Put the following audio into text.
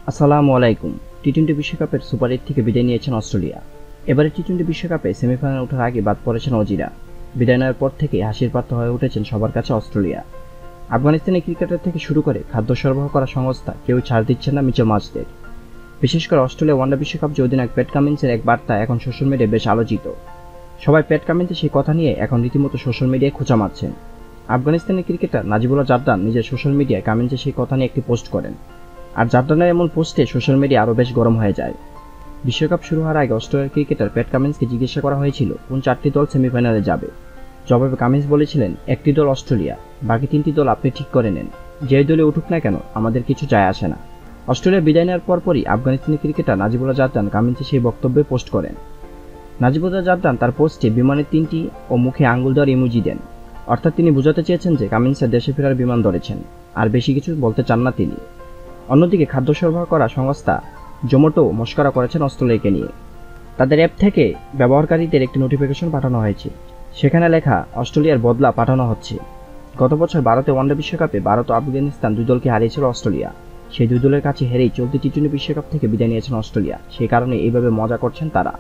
আসসালামু আলাইকুম। টি-টোয়েন্টি বিশ্বকাপের সুপার ৮ থেকে বিদায় নিয়েছেন অস্ট্রেলিয়া। এবারে টি-টোয়েন্টি বিশ্বকাপে সেমিফাইনালে ওঠার আগে বাদ পড়েছেন অজিরা। বিদায় নেওয়ার পর থেকেই হাসির পাত্র হয়ে উঠেছেন সবার কাছে অস্ট্রেলিয়া। আফগানিস্তানের ক্রিকেটার থেকে শুরু করে খাদ্য সরবরাহ করা সংস্থা কেউ ছাড় দিচ্ছেন না মিচেল মার্শদের। বিশেষ করে অস্ট্রেলিয়া ওয়ানডে বিশ্বকাপ যে অধিনায়ক প্যাট কামিন্সের এক বার্তা এখন সোশ্যাল মিডিয়ায় বেশ আলোচিত। সবাই প্যাট কামিন্সের সেই কথা নিয়ে এখন রীতিমতো সোশ্যাল মিডিয়ায় খোঁচা মারছেন। আফগানিস্তানের ক্রিকেটার নাজিবুল্লাহ জারদান নিজের সোশ্যাল মিডিয়ায় কামিন্সের সেই কথা নিয়ে একটি পোস্ট করেন। আর জারদানের এমন পোস্টে সোশ্যাল মিডিয়া আরও বেশ গরম হয়ে যায়। বিশ্বকাপ শুরু হওয়ার আগে অস্ট্রেলিয়ার ক্রিকেটার প্যাট কামিন্সকে জিজ্ঞাসা করা হয়েছিল কোন 4টি দল সেমিফাইনালে যাবে। জবাবে কামিন্স বলেছিলেন, একটি দল অস্ট্রেলিয়া, বাকি 3টি দল আপনি ঠিক করে নেন। যে দলে উঠুক না কেন আমাদের কিছু যায় আসে না। অস্ট্রেলিয়া বিদায় নেওয়ার পরপরই আফগানিস্তানি ক্রিকেটার নাজিবুল্লাহ জারদান কামিন্সের সেই বক্তব্যে পোস্ট করেন। নাজিবুল্লাহ জারদান তার পোস্টে বিমানের 3টি ও মুখে আঙ্গুল দেওয়ার ইমোজি দেন। অর্থাৎ তিনি বোঝাতে চেয়েছেন যে কামিন্সের দেশে ফেরার বিমান ধরেছেন, আর বেশি কিছু বলতে চান না তিনি। অন্যদিকে খাদ্য সরবরাহ করা সংস্থা জোম্যাটো মস্করা করেছেন অস্ট্রেলিয়াকে নিয়ে। তাদের অ্যাপ থেকে ব্যবহারকারীদের একটি নোটিফিকেশন পাঠানো হয়েছে, সেখানে লেখা অস্ট্রেলিয়ার বদলা পাঠানো হচ্ছে। গত বছর ভারতে ওয়ানডে বিশ্বকাপে ভারত ও আফগানিস্তান দুই দলকে হারিয়েছিল অস্ট্রেলিয়া। সেই দুই দলের কাছে হেরেই চলতি টি-টোয়েন্টি বিশ্বকাপ থেকে বিদায় নিয়েছেন অস্ট্রেলিয়া। সেই কারণে এইভাবে মজা করছেন তারা।